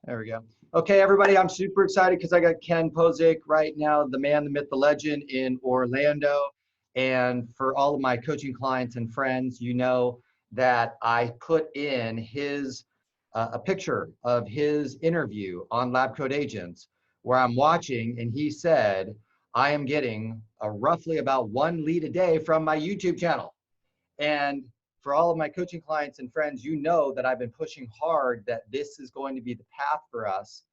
There we go. Okay, everybody, I'm super excited because I got Ken Pozek right now, the man, the myth, the legend in Orlando. And for all of my coaching clients and friends, you know that I put in his a picture of his interview on Lab Coat Agents where I'm watching, and he said, I am getting roughly about 1 lead a day from my YouTube channel. And for all of my coaching clients and friends, you know that I've been pushing hard that this is going to be the path for us,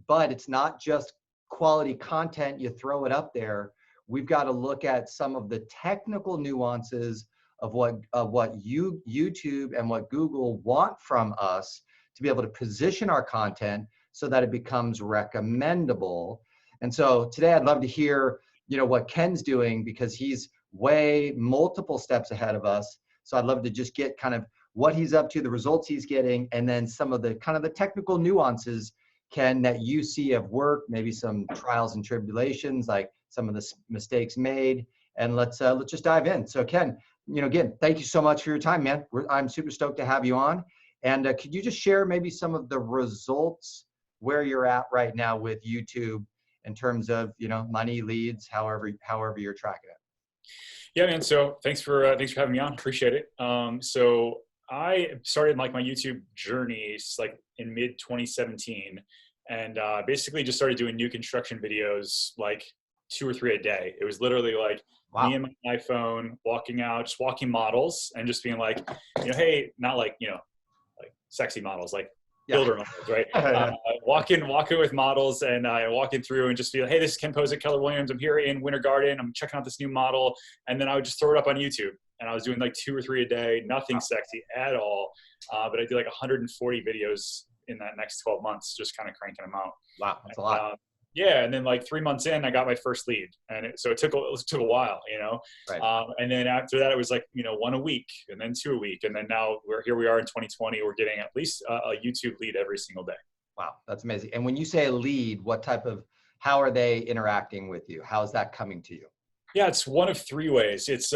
but it's not just quality content, you throw it up there. We've got to look at some of the technical nuances of what YouTube and what Google want from us to be able to position our content so that it becomes recommendable. And so today I'd love to hear, what Ken's doing, because he's way multiple steps ahead of us. So I'd love to just get kind of what he's up to, the results he's getting, and then some of the kind of the technical nuances, Ken, that you see of work, maybe some trials and tribulations, like some of the mistakes made. And let's just dive in. So Ken, again, thank you so much for your time, man. I'm super stoked to have you on. And could you just share maybe some of the results where you're at right now with YouTube in terms of, money, leads, however you're tracking it? Yeah, man. So thanks for having me on. Appreciate it. So I started my YouTube journey like in mid 2017, and basically just started doing new construction videos like 2 or 3 a day. It was literally like me and my iPhone walking out, just walking models, and just being like, hey, not like like sexy models, like builder models, right? Walking with models and walking through and just be like, hey, this is Ken Pozek, Keller Williams. I'm here in Winter Garden. I'm checking out this new model. And then I would just throw it up on YouTube. And I was doing like 2 or 3 a day, nothing sexy at all. But I did like 140 videos in that next 12 months, just kind of cranking them out. Wow, that's a lot. Yeah, and then like 3 months in, I got my first lead, and so it took a while, Right. And then after that, it was like 1 a week, and then 2 a week, and then now we are in 2020. We're getting at least a YouTube lead every single day. Wow, that's amazing. And when you say a lead, how are they interacting with you? How is that coming to you? Yeah, it's one of 3 ways. It's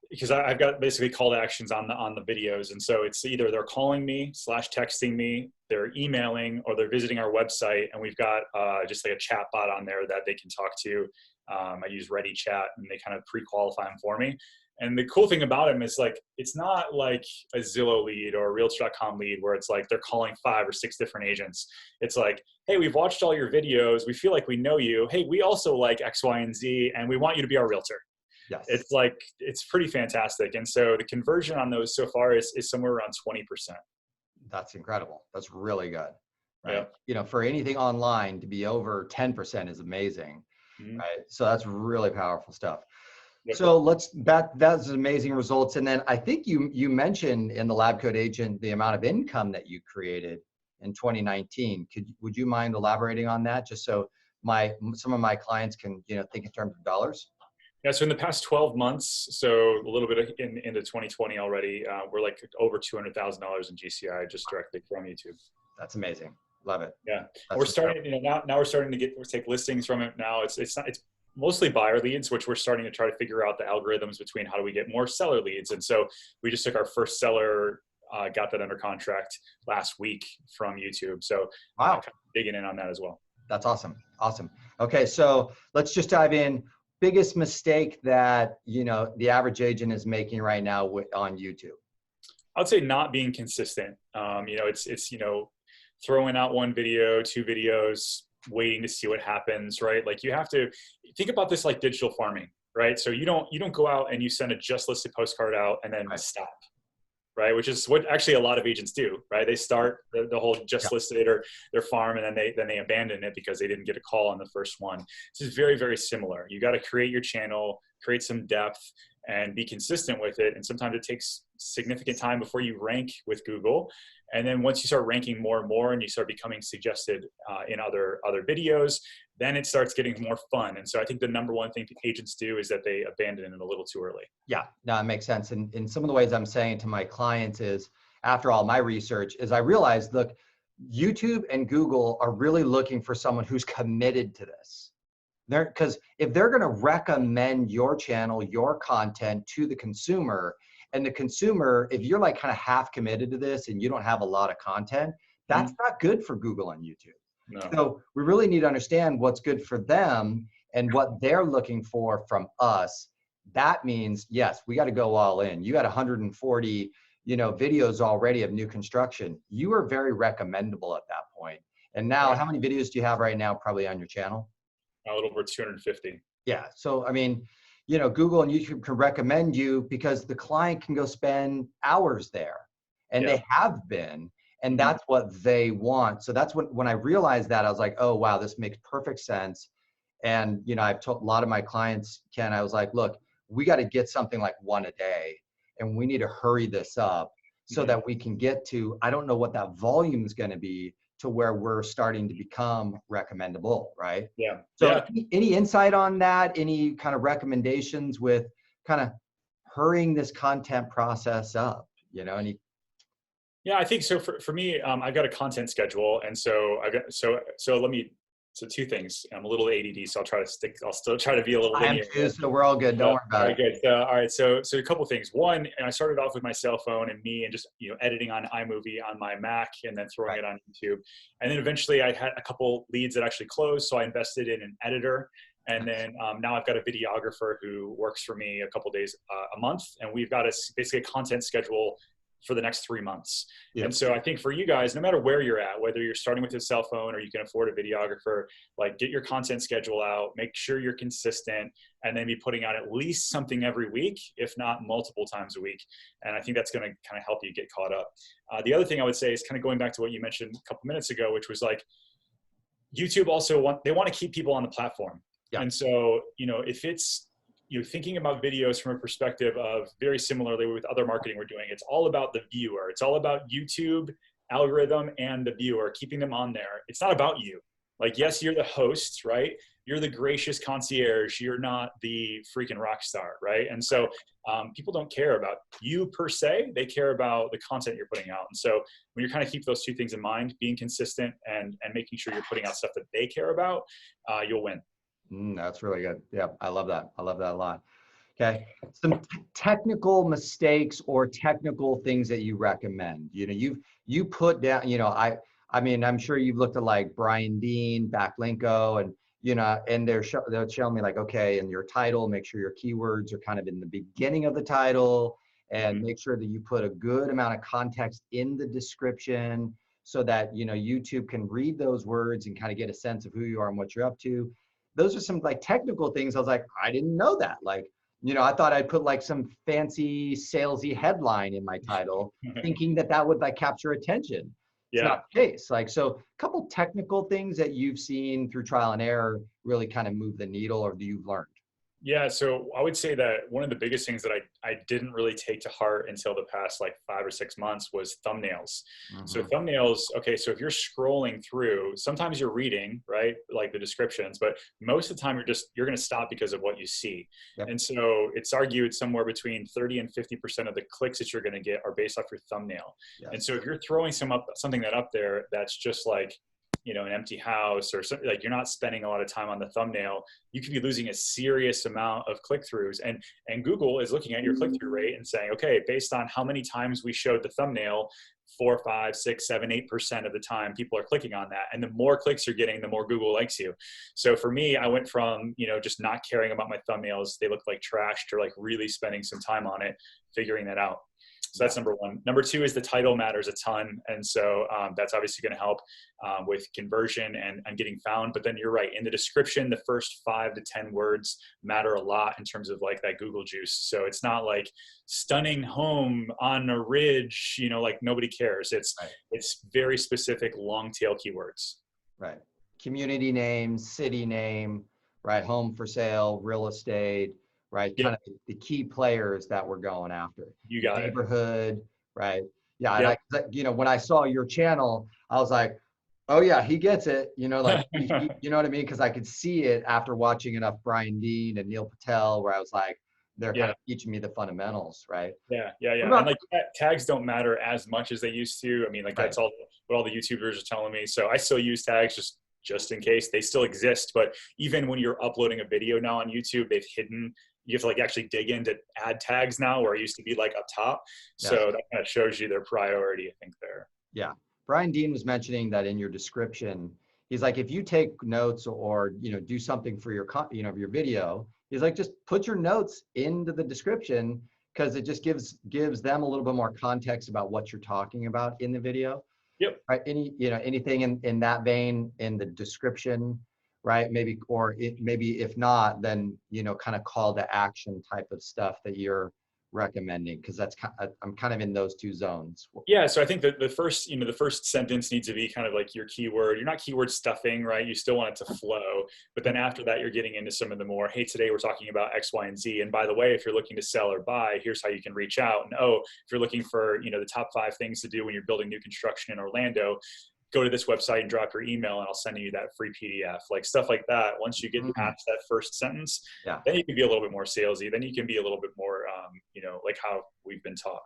because I've got basically call to actions on the videos, and so it's either they're calling me / texting me, they're emailing, or they're visiting our website, and we've got just like a chat bot on there that they can talk to. I use Ready Chat, and they kind of pre-qualify them for me. And the cool thing about them is like it's not like a Zillow lead or a Realtor.com lead where it's like they're calling 5 or 6 different agents. It's like, hey, we've watched all your videos. We feel like we know you. Hey, we also like X, Y, and Z, and we want you to be our realtor. Yes. It's like, it's pretty fantastic. And so the conversion on those so far is somewhere around 20%. That's incredible. That's really good. Right. Yeah. For anything online to be over 10% is amazing. Mm-hmm. Right. So that's really powerful stuff. Yep. So that's amazing results. And then I think you mentioned in the Lab Coat Agent the amount of income that you created in 2019. Would you mind elaborating on that, just so some of my clients can think in terms of dollars? Yeah, so in the past 12 months, so a little bit into 2020 already, we're like over $200,000 in GCI just directly from YouTube. That's amazing. Love it. Yeah, we're starting. Now we're starting to take listings from it. Now it's mostly buyer leads, which we're starting to try to figure out the algorithms between how do we get more seller leads. And so we just took our first seller, got that under contract last week from YouTube. So wow, kind of digging in on that as well. That's awesome. Awesome. Okay, so let's just dive in. Biggest mistake that the average agent is making right now on YouTube? I'd say not being consistent. It's throwing out 1 video, 2 videos, waiting to see what happens, right? Like you have to think about this like digital farming, right? So you don't go out and you send a just listed postcard out and then stop, right? Which is what actually a lot of agents do, right? They start the whole just listed or their farm, and then they abandon it because they didn't get a call on the first one. This is very, very similar. You got to create your channel, create some depth, and be consistent with it. And sometimes it takes significant time before you rank with Google. And then once you start ranking more and more and you start becoming suggested in other videos, then it starts getting more fun. And so I think the number one thing agents do is that they abandon it a little too early. Yeah, no, it makes sense. And in some of the ways I'm saying to my clients is, after all my research, is I realized, look, YouTube and Google are really looking for someone who's committed to this. Because if they're going to recommend your channel, your content to the consumer, and the consumer, if you're like kind of half committed to this and you don't have a lot of content, That's not good for Google and YouTube. No. So we really need to understand what's good for them and what they're looking for from us. That means, yes, we got to go all in. You got 140, videos already of new construction. You are very recommendable at that point. And now, Right. how many videos do you have right now probably on your channel? A little over 250. Yeah. So, I mean, Google and YouTube can recommend you because the client can go spend hours there, and Yeah. they have been, and Mhm. that's what they want. So that's when I realized that, I was like, oh, wow, this makes perfect sense. And, I've told a lot of my clients, Ken, I was like, look, we got to get something like one a day, and we need to hurry this up so Mhm. that we can get to, I don't know what that volume is going to be, to where we're starting to become recommendable, right? Yeah. So Yeah. any insight on that? Any kind of recommendations with kind of hurrying this content process up? Any? Yeah, I think so. For me, I've got a content schedule, and so I got so two things. I'm a little ADD, so I'll try to stick. I'll still try to be a little I am linear too, so we're all good. Don't worry All about right, it. good. All right, so a couple things. One, and I started off with my cell phone and me, and just editing on iMovie on my Mac, and then throwing Right. it on YouTube. And then eventually, I had a couple leads that actually closed, so I invested in an editor. And then now I've got a videographer who works for me a couple days a month, and we've got basically a content schedule for the next 3 months. Yep. And so I think for you guys, no matter where you're at, whether you're starting with a cell phone or you can afford a videographer, like get your content schedule out, make sure you're consistent, and then be putting out at least something every week, if not multiple times a week. And I think that's going to kind of help you get caught up. The other thing I would say is kind of going back to what you mentioned a couple minutes ago, which was like YouTube also want to keep people on the platform. Yeah. And so, if it's, thinking about videos from a perspective of very similarly with other marketing we're doing, it's all about the viewer. It's all about YouTube algorithm and the viewer, keeping them on there. It's not about you. Like, yes, you're the host, right? You're the gracious concierge. You're not the freaking rock star, right? And so people don't care about you per se. They care about the content you're putting out. And so when you kind of keep those two things in mind, being consistent and making sure you're putting out stuff that they care about, you'll win. That's really good. Yeah, I love that. I love that a lot. Okay. Some technical mistakes or technical things that you recommend. You put down, I mean, I'm sure you've looked at like Brian Dean, Backlinko, and and they'll show me like, okay, in your title, make sure your keywords are kind of in the beginning of the title, and Mm-hmm. make sure that you put a good amount of context in the description so that YouTube can read those words and kind of get a sense of who you are and what you're up to. Those are some like technical things. I was like, I didn't know that. Like, I thought I'd put like some fancy salesy headline in my title, thinking that would like capture attention. It's Yeah. not the case. Like, so a couple technical things that you've seen through trial and error really kind of move the needle, or that you've learned. Yeah, so I would say that one of the biggest things that I didn't really take to heart until the past like 5 or 6 months was thumbnails. So Mm-hmm. thumbnails, okay, so if you're scrolling through, sometimes you're reading, right? Like the descriptions, but most of the time you're going to stop because of what you see. Yep. And so it's argued somewhere between 30 and 50% of the clicks that you're going to get are based off your thumbnail. Yes. And so if you're throwing something that up there that's just like, an empty house or something, like you're not spending a lot of time on the thumbnail, you could be losing a serious amount of click-throughs. And Google is looking at your click-through rate and saying, okay, based on how many times we showed the thumbnail, 4, 5, 6, 7, 8% of the time people are clicking on that. And the more clicks you're getting, the more Google likes you. So for me, I went from, just not caring about my thumbnails, they look like trash, to like really spending some time on it, figuring that out. So that's number one. Number two is the title matters a ton. And so that's obviously going to help with conversion and getting found. But then you're right. In the description, the first 5 to 10 words matter a lot in terms of like that Google juice. So it's not like stunning home on a ridge, like nobody cares. It's very specific long tail keywords. Right. Community name, city name, right? Home for sale, real estate, right? Yep. Kind of the key players that we're going after. You got it. Neighborhood, right? Yeah. Yep. And when I saw your channel, I was like, oh yeah, he gets it. Like, you know what I mean? Because I could see it after watching enough Brian Dean and Neil Patel, where I was like, they're kind of teaching me the fundamentals, right? Yeah. And like tags don't matter as much as they used to. I mean, like that's all what all the YouTubers are telling me. So I still use tags just in case. They still exist. But even when you're uploading a video now on YouTube, they've hidden. You have to like actually dig in to add tags now, where it used to be like up top. So that kind of shows you their priority, I think, there. Yeah. Brian Dean was mentioning that in your description, he's like, if you take notes or, do something for your, your video, he's like, just put your notes into the description because it just gives them a little bit more context about what you're talking about in the video. Yep. Right. Anything in that vein in the description, right? Maybe, maybe if not, then, kind of call to action type of stuff that you're recommending, because I'm kind of in those two zones. Yeah, so I think that the first sentence needs to be kind of like your keyword. You're not keyword stuffing, right? You still want it to flow. But then after that, you're getting into some of the more, hey, today we're talking about X, Y, and Z. And by the way, if you're looking to sell or buy, here's how you can reach out. And oh, if you're looking for, the top 5 things to do when you're building new construction in Orlando, go to this website and drop your email and I'll send you that free PDF, like stuff like that. Once you get past that first sentence, yeah, then you can be a little bit more salesy. Then you can be a little bit more, like how we've been taught.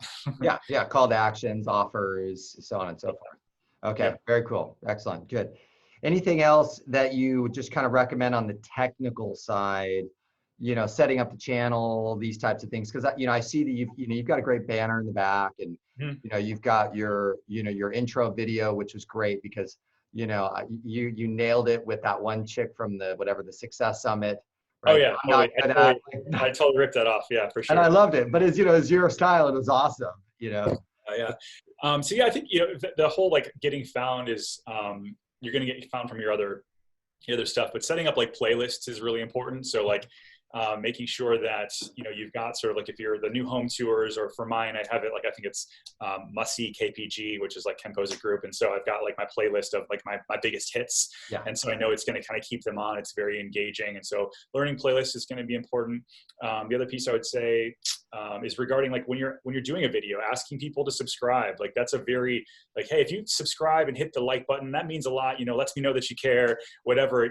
yeah. Call to actions, offers, so on and so forth. Okay. Yeah. Very cool. Excellent. Good. Anything else that you just kind of recommend on the technical side, setting up the channel, these types of things? Because, I see that you've got a great banner in the back, and, you've got your intro video, which was great because, you nailed it with that one chick from the Success Summit, Oh right? yeah, I'm totally. not I totally ripped that off. Yeah, for and I sure. loved it, but it's, it's your style. It was awesome, Yeah. So yeah, I think the whole like getting found is you're going to get found from your other stuff, but setting up like playlists is really important. So like making sure that you've got sort of like, if you're the new home tours, or for mine, I have it like, I think it's must see KPG, which is like Ken Pozek group, and so I've got like my playlist of like my biggest hits, Yeah. and so I know it's going to kind of keep them on. It's very engaging, and so learning playlists is going to be important. The other piece I would say is regarding like when you're doing a video, asking people to subscribe. Like that's a very like, hey, if you subscribe and hit the like button, that means a lot. Lets me know that you care. Whatever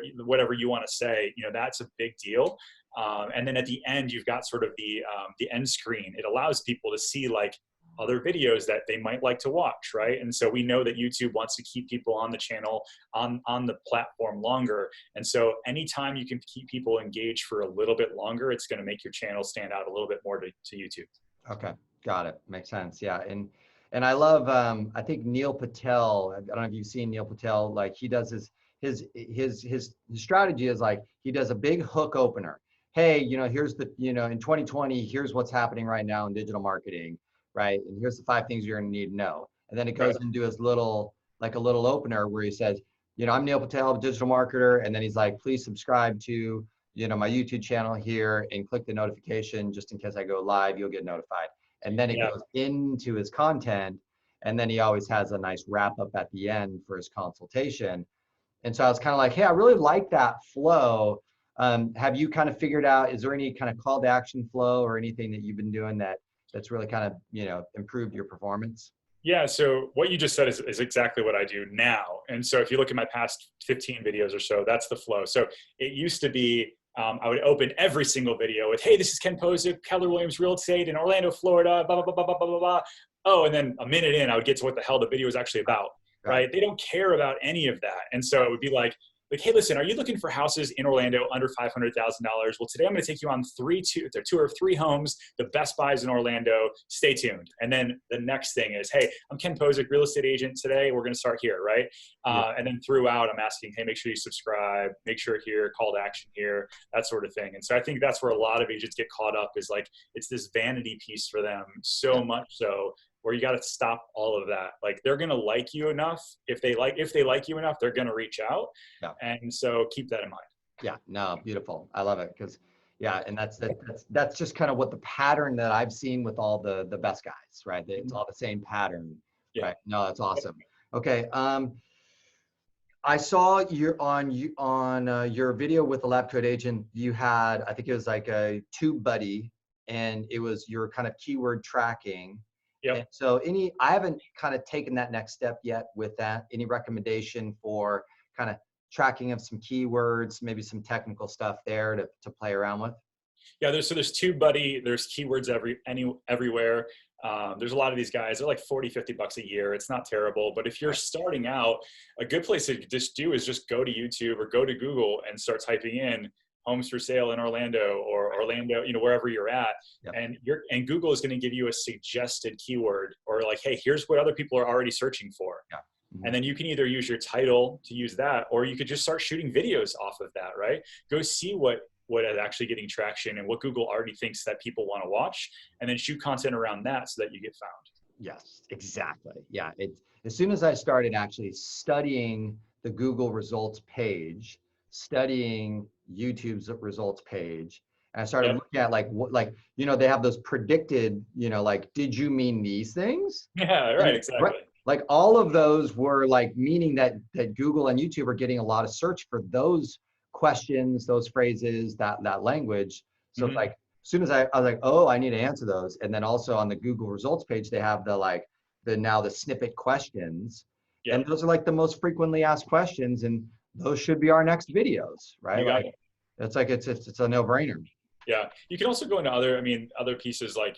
you want to say, that's a big deal. And then at the end, you've got sort of the end screen. It allows people to see like other videos that they might like to watch, right? And so we know that YouTube wants to keep people on the channel, on the platform longer. And so anytime you can keep people engaged for a little bit longer, it's going to make your channel stand out a little bit more to YouTube. Okay, got it. Makes sense. Yeah, and I love. I think Neil Patel. I don't know if you've seen Neil Patel. Like he does his strategy is like he does a big hook opener. Hey, here's the in 2020, here's what's happening right now in digital marketing, right? And here's the 5 things you're going to need to know. And then it goes into his little opener where he says, I'm Neil Patel, digital marketer, and then he's like, please subscribe to my YouTube channel here and click the notification just in case I go live, you'll get notified. And then it goes into his content, and then he always has a nice wrap up at the end for his consultation. And so I was kind of like, hey, I really like that flow. Have you kind of figured out, is there any kind of call to action flow or anything that you've been doing that's really kind of, improved your performance? Yeah, so what you just said is exactly what I do now. And so if you look at my past 15 videos or so, that's the flow. So it used to be, I would open every single video with, hey, this is Ken Pozek, Keller Williams Real Estate in Orlando, Florida, blah, blah, blah, blah, blah, blah, blah. Oh, and then a minute in, I would get to what the hell the video is actually about, right? They don't care about any of that. And so it would be like, hey, listen, are you looking for houses in Orlando under $500,000? Well, today I'm going to take you on a tour of 3 homes, the best buys in Orlando. Stay tuned. And then the next thing is, hey, I'm Ken Pozek, real estate agent. Today we're going to start here, right? And then throughout, I'm asking, hey, make sure you subscribe, make sure here, call to action here, that sort of thing. And so I think that's where a lot of agents get caught up, is like, it's this vanity piece for them, so much so, where you got to stop all of that. Like they're going to like you enough. If they like you enough, they're going to reach out. Yeah. And so keep that in mind. Yeah, no, beautiful. I love it. Because and that's just kind of what the pattern that I've seen with all the best guys, right? It's all the same pattern. Yeah. Right. No, that's awesome. Okay. I saw on your video with the lab coat agent, you had, I think it was like a TubeBuddy, and it was your kind of keyword tracking. Yep. So I haven't kind of taken that next step yet with that. Any recommendation for kind of tracking of some keywords, maybe some technical stuff there to play around with? Yeah, there's TubeBuddy, there's keywords everywhere. There's a lot of these guys, they're like $40-$50 a year. It's not terrible, but if you're starting out, a good place to just do is just go to YouTube or go to Google and start typing in homes for sale in Orlando, or Orlando, wherever you're at. Yep. And Google is going to give you a suggested keyword, or like, hey, here's what other people are already searching for. Yeah. And then you can either use your title to use that, or you could just start shooting videos off of that, right? Go see what is actually getting traction and what Google already thinks that people want to watch, and then shoot content around that so that you get found. Yes, exactly. Yeah. As soon as I started actually studying the Google results page, studying YouTube's results page, and I started Yep. looking at like what, like, they have those predicted, like, did you mean these things? Yeah, right, exactly. Like all of those were like meaning that Google and YouTube are getting a lot of search for those questions, those phrases, that language. So it's like, as soon as I was like, oh, I need to answer those. And then also on the Google results page, they have the snippet questions. And Yep. those are like the most frequently asked questions. And those should be our next videos, right? You got Like, it. it's like, it's a no-brainer. Yeah, you can also go into other pieces like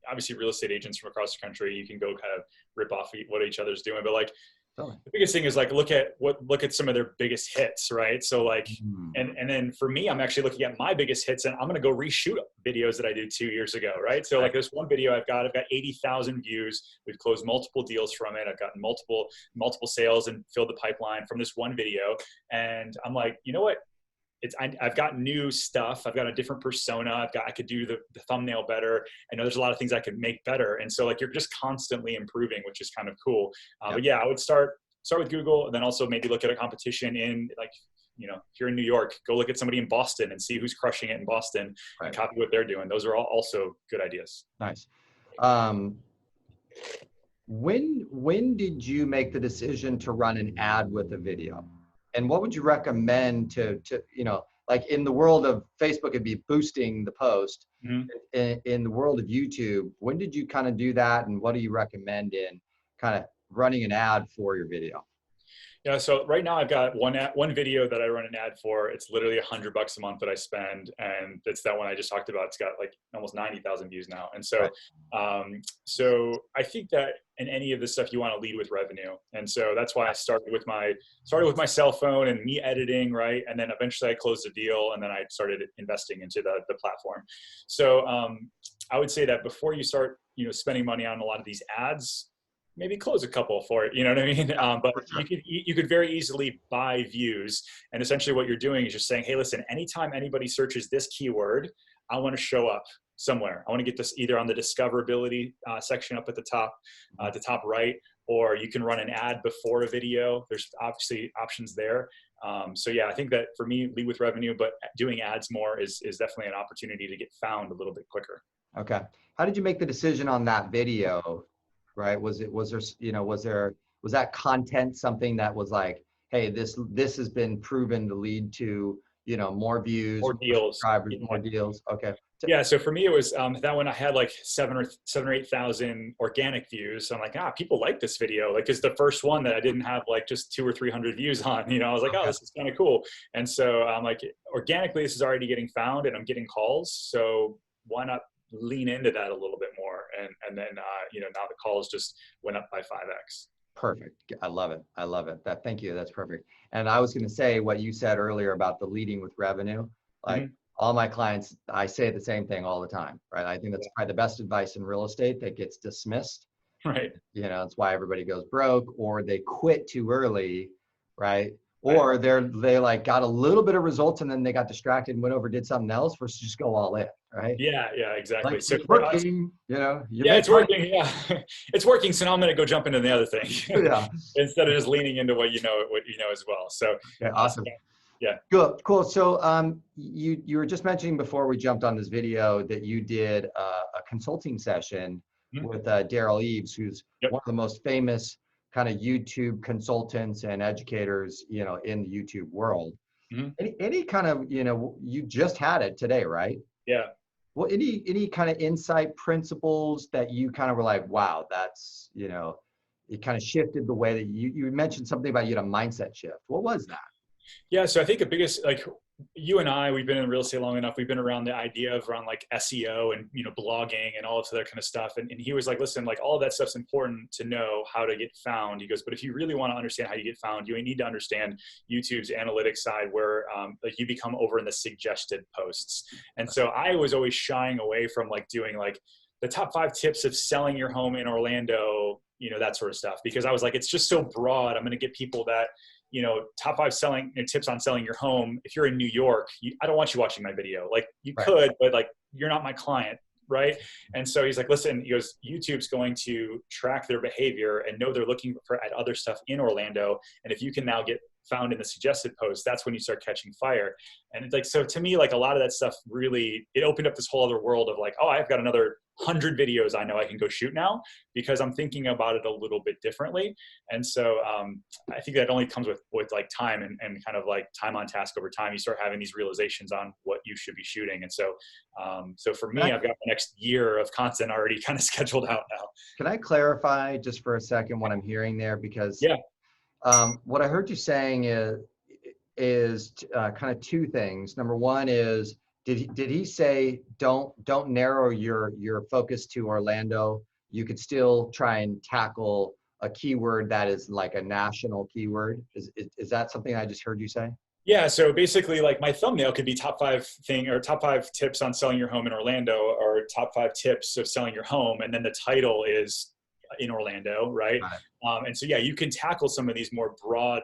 obviously real estate agents from across the country. You can go kind of rip off what each other's doing, but like Totally. the biggest thing is like look at some of their biggest hits, right? So like, and then for me, I'm actually looking at my biggest hits, and I'm gonna go reshoot videos that I did 2 years ago, right? So like this one video I've got 80,000 views. We've closed multiple deals from it. I've gotten multiple sales and filled the pipeline from this one video, and I'm like, you know what? I've got new stuff. I've got a different persona. I could do the thumbnail better. I know there's a lot of things I could make better. And so like, you're just constantly improving, which is kind of cool. But yeah, I would start with Google, and then also maybe look at a competition in like, if you're in New York, go look at somebody in Boston and see who's crushing it in Boston and copy what they're doing. Those are all also good ideas. Nice. When did you make the decision to run an ad with a video? And what would you recommend to like in the world of Facebook, it'd be boosting the post. In the world of YouTube, when did you kind of do that? And what do you recommend in kind of running an ad for your video? Yeah, so right now I've got one video that I run an ad for. It's literally $100 a month that I spend, and it's that one I just talked about. It's got like almost 90,000 views now, and so, so I think that in any of this stuff you want to lead with revenue, and so that's why I started with my cell phone and me editing, right, and then eventually I closed a deal, and then I started investing into the platform. So I would say that before you start, spending money on a lot of these ads, maybe close a couple for it, you know what I mean? But sure. You could very easily buy views. And essentially what you're doing is just saying, hey, listen, anytime anybody searches this keyword, I want to show up somewhere. I want to get this either on the discoverability section up at the top right, or you can run an ad before a video. There's obviously options there. So yeah, I think that for me, lead with revenue, but doing ads more is definitely an opportunity to get found a little bit quicker. Okay. How did you make the decision on that video? Right? Was that content something that was like, hey, this has been proven to lead to, more views, more deals, subscribers, more deals? Okay. Yeah. So for me, it was that one I had like 7,000 or 8,000 organic views. So I'm like, people like this video. Like, it's the first one that I didn't have like just 200 or 300 views on. I was like, oh, this is kind of cool. And so I'm like, organically, this is already getting found, and I'm getting calls. So why not lean into that a little bit more? And then now the calls just went up by 5x. Perfect. I love it. Thank you. That's perfect. And I was going to say what you said earlier about the leading with revenue. Like all my clients, I say the same thing all the time, right? I think that's probably the best advice in real estate that gets dismissed. Right. It's why everybody goes broke, or they quit too early, right? Or they like got a little bit of results and then they got distracted and went over, did something else versus just go all in, right? Yeah, exactly. Like, so it's working, it's working. Yeah, it's working. So now I'm going to go jump into the other thing instead of just leaning into what you know as well. So awesome. Yeah. Good, cool. So you were just mentioning before we jumped on this video that you did a consulting session with Daryl Eves, who's one of the most famous kind of YouTube consultants and educators, in the YouTube world. Any kind of, you just had it today, right? Yeah. Well, any kind of insight principles that you kind of were like, wow, that's, it kind of shifted the way that you mentioned something about you had a mindset shift. What was that? Yeah. So I think the biggest, like, you and I, we've been in real estate long enough. We've been around the idea of around like SEO and, blogging and all of that kind of stuff. And he was like, listen, like all of that stuff's important to know how to get found. He goes, but if you really want to understand how you get found, you need to understand YouTube's analytics side where like you become over in the suggested posts. And so I was always shying away from like doing like the top 5 tips of selling your home in Orlando that sort of stuff, because I was like, it's just so broad. I'm going to get people that, top 5 selling tips on selling your home. If you're in New York, I don't want you watching my video. Like you Right. could, but like, you're not my client. Right. And so he's like, listen, he goes, YouTube's going to track their behavior and know they're looking for at other stuff in Orlando. And if you can now get found in the suggested post, that's when you start catching fire. And it's like, so to me, like a lot of that stuff really, it opened up this whole other world of like, oh, I've got another 100 videos I know I can go shoot now, because I'm thinking about it a little bit differently. And so I think that only comes with like time and kind of like time on task over time. You start having these realizations on what you should be shooting. And so, so for me, I've got the next year of content already kind of scheduled out now. Can I clarify just for a second what I'm hearing there? Because Yeah. what I heard you saying is kind of 2 things. Number one is, did he say don't narrow your focus to Orlando? You could still try and tackle a keyword that is like a national keyword. Is that something I just heard you say? Yeah. So basically, like my thumbnail could be top 5 tips on selling your home in Orlando, or top 5 tips of selling your home, and then the title is in Orlando, right? And so yeah, you can tackle some of these more broad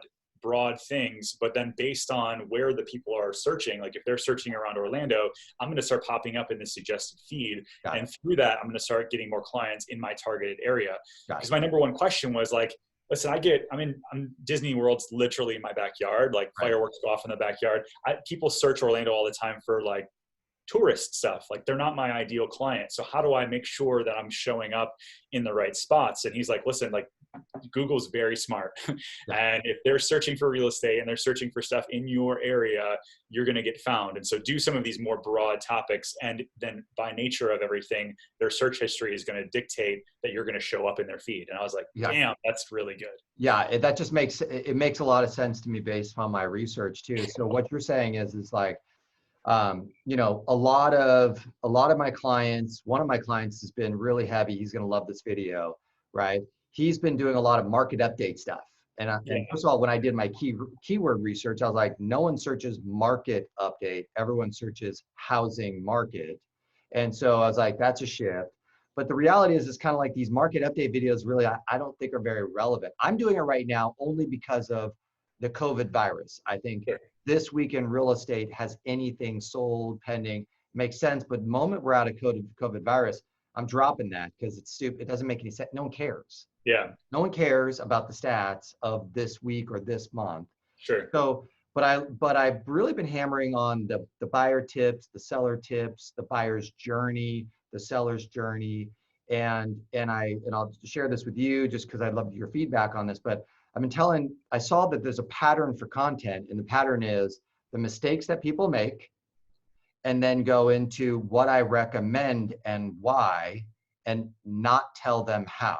things, but then based on where the people are searching, like if they're searching around Orlando, I'm going to start popping up in the suggested feed, and through that, I'm going to start getting more clients in my targeted area. Because my number one question was like, listen, I'm Disney World's literally in my backyard. Like fireworks go off in the backyard. People search Orlando all the time for like tourist stuff. Like they're not my ideal client. So how do I make sure that I'm showing up in the right spots? And he's like, listen, like Google's very smart. And if they're searching for real estate and they're searching for stuff in your area, you're going to get found. And so do some of these more broad topics. And then by nature of everything, their search history is going to dictate that you're going to show up in their feed. And I was like, damn, that's really good. Yeah, that just makes a lot of sense to me based on my research too. So what you're saying is like, a lot of my clients, one of my clients has been really heavy. He's going to love this video, right? He's been doing a lot of market update stuff. And first of all, when I did my keyword research, I was like, no one searches market update. Everyone searches housing market. And so I was like, that's a shift. But the reality is, it's kind of like these market update videos really, I don't think are very relevant. I'm doing it right now only because of the COVID virus. I think this week in real estate, has anything sold, pending, makes sense. But the moment we're out of COVID virus, I'm dropping that because it's stupid. It doesn't make any sense. No one cares. Yeah. No one cares about the stats of this week or this month. Sure. So, but I've really been hammering on the buyer tips, the seller tips, the buyer's journey, the seller's journey. And I'll share this with you just because I'd love your feedback on this, but I saw that there's a pattern for content, and the pattern is the mistakes that people make, and then go into what I recommend and why, and not tell them how.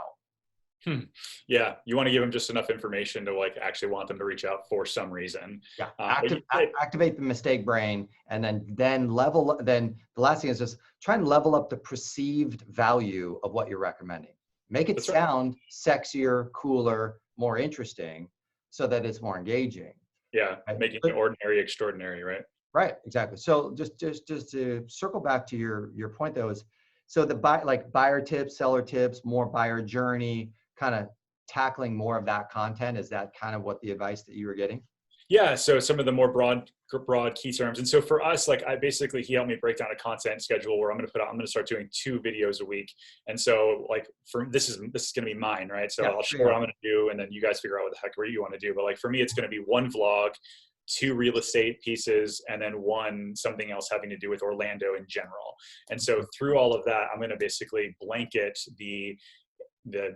Yeah, you want to give them just enough information to like actually want them to reach out for some reason. Yeah, activate the mistake brain, and then level. Then the last thing is just try and level up the perceived value of what you're recommending. Make it sound sexier, cooler, more interesting, so that it's more engaging. Yeah, making it ordinary extraordinary, right? Right, exactly. So just to circle back to your point though, is so the buyer tips, seller tips, more buyer journey, kind of tackling more of that content. Is that kind of what the advice that you were getting? Yeah. So some of the more broad key terms. And so for us, like he helped me break down a content schedule where I'm going to start doing 2 videos a week. And so like this is going to be mine, right? So I'll share what I'm going to do, and then you guys figure out what the heck you want to do. But like for me, it's going to be 1 vlog, 2 real estate pieces, and then 1 something else having to do with Orlando in general. And so through all of that, I'm going to basically blanket the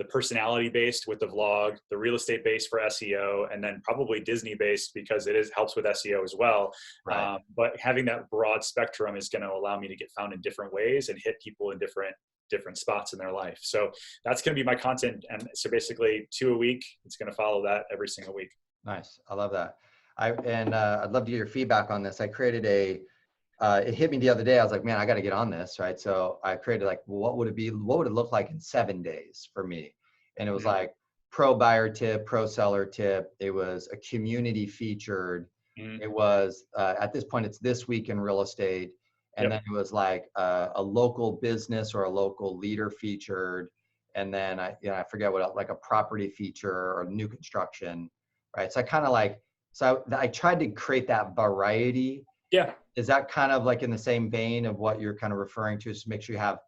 personality based with the vlog, the real estate based for SEO, and then probably Disney based because helps with SEO as well. Right. But having that broad spectrum is going to allow me to get found in different ways and hit people in different spots in their life. So that's going to be my content. And so basically 2 a week, it's going to follow that every single week. Nice. I love that. I'd love to get your feedback on this. I created it hit me the other day. I was like, man, I got to get on this, right? So I created like, what would it look like in 7 days for me? And it was like pro buyer tip, pro seller tip. It was a community featured. It was, at this point, it's this week in real estate. And then it was like a local business or a local leader featured. and then I forget what, like a property feature or new construction, right? So I kind of like, so I tried to create that variety. Yeah. Is that kind of like in the same vein of what you're kind of referring to? Is to make sure you have,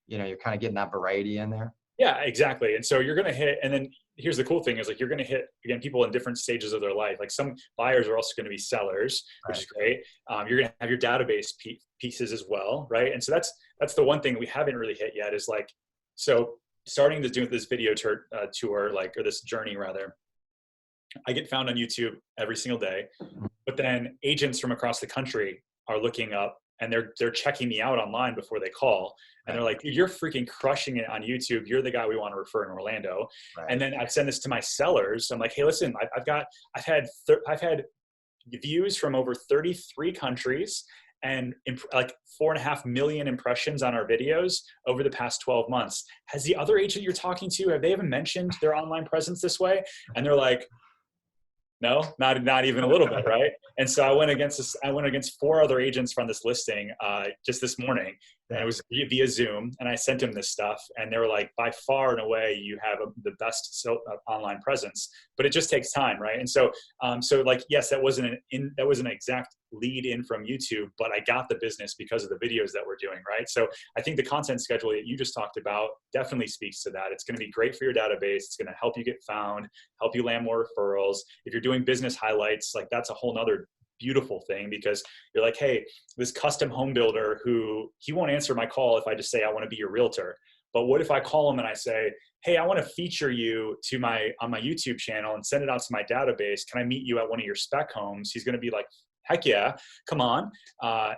you're kind of getting that variety in there. Yeah, exactly. And so you're going to hit, and then here's the cool thing is like, you're going to hit, again, people in different stages of their life. Like some buyers are also going to be sellers, which Right. is great. You're going to have your database pieces as well. Right. And so that's the one thing we haven't really hit yet is like, so starting to do this video tour, like, or this journey rather, I get found on YouTube every single day, but then agents from across the country are looking up and they're checking me out online before they call. And they're like, you're freaking crushing it on YouTube. You're the guy we want to refer in Orlando. Right. And then I send this to my sellers. I'm like, hey, listen, I've had views from over 33 countries and like 4.5 million impressions on our videos over the past 12 months. Has the other agent you're talking to, have they even mentioned their online presence this way? And they're like, no, not even a little bit, right? And so I went against 4 other agents from this listing just this morning, and it was via Zoom. And I sent them this stuff, and they were like, by far and away, you have the best online presence. But it just takes time, right? And so, like, yes, that wasn't an exact lead in from YouTube, but I got the business because of the videos that we're doing, right? So I think the content schedule that you just talked about definitely speaks to that. It's going to be great for your database. It's going to help you get found, help you land more referrals. If you're doing business highlights, like that's a whole nother beautiful thing, because you're like, hey, this custom home builder he won't answer my call if I just say I want to be your realtor. But what if I call him and I say, hey, I want to feature you on my YouTube channel and send it out to my database. Can I meet you at one of your spec homes? He's going to be like, heck yeah, come on.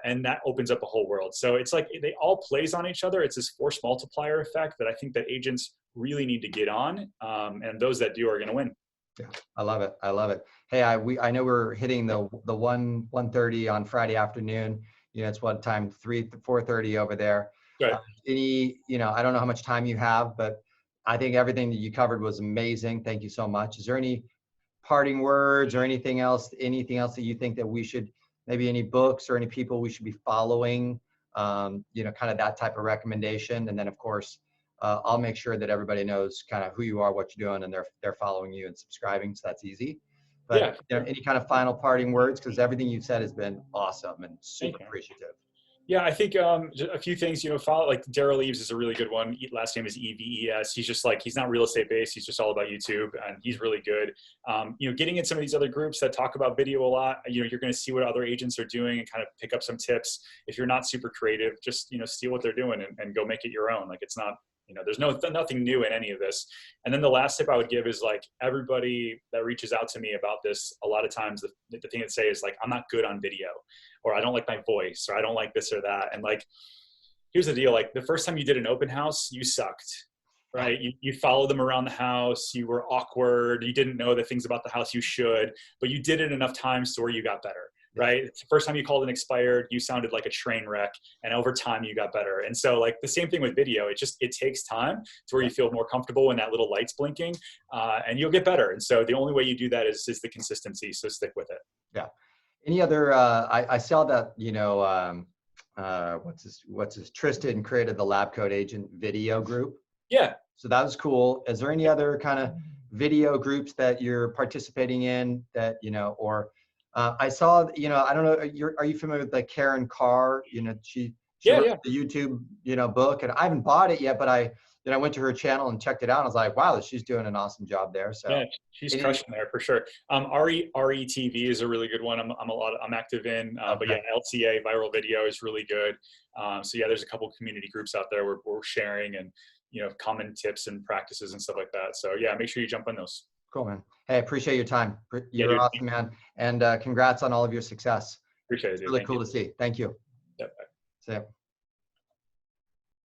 And that opens up a whole world. So it's like they all plays on each other. It's this force multiplier effect that I think that agents really need to get on. And those that do are going to win. Yeah, I love it. I love it. Hey, I know we're hitting the 1:30 on Friday afternoon. It's what time, 4:30 over there. Right. I don't know how much time you have, but I think everything that you covered was amazing. Thank you so much. Is there any parting words or anything else that you think that we should, maybe any books or any people we should be following, kind of that type of recommendation? And then of course, I'll make sure that everybody knows kind of who you are, what you're doing, and they're following you and subscribing. So that's easy. But yeah, any kind of final parting words, because everything you've said has been awesome and super appreciative. Yeah, I think a few things, follow, like Daryl Eves is a really good one. Last name is Eves. He's just like, he's not real estate based. He's just all about YouTube, and he's really good. Getting in some of these other groups that talk about video a lot, you're going to see what other agents are doing and kind of pick up some tips. If you're not super creative, just, steal what they're doing and go make it your own. Like it's not, there's nothing new in any of this. And then the last tip I would give is like, everybody that reaches out to me about this, a lot of times the thing that say is like, I'm not good on video, or I don't like my voice, or I don't like this or that. And like, here's the deal. Like the first time you did an open house, you sucked, right? You followed them around the house. You were awkward. You didn't know the things about the house you should, but you did it enough times to where you got better. Right? The first time you called an expired, you sounded like a train wreck, and over time you got better. And so like the same thing with video, it takes time to where you feel more comfortable when that little light's blinking, and you'll get better. And so the only way you do that is the consistency. So stick with it. Yeah. Any other, I saw that, what's his Tristan created the Lab Coat Agent video group. Yeah. So that was cool. Is there any other kind of video groups that you're participating in that, or I saw, I don't know, are you familiar with like Karen Carr? She wrote the YouTube, book, and I haven't bought it yet, but I went to her channel and checked it out. And I was like, wow, she's doing an awesome job there. So yeah, she's crushing there for sure. RETV is a really good one. I'm active in, but yeah, LCA viral video is really good. So yeah, there's a couple of community groups out there where we're sharing and, common tips and practices and stuff like that. So yeah, make sure you jump on those. Cool, man. Hey, I appreciate your time. You're awesome, man. And congrats on all of your success. Appreciate it, dude. It's really cool to see. Thank you. Yep. See ya.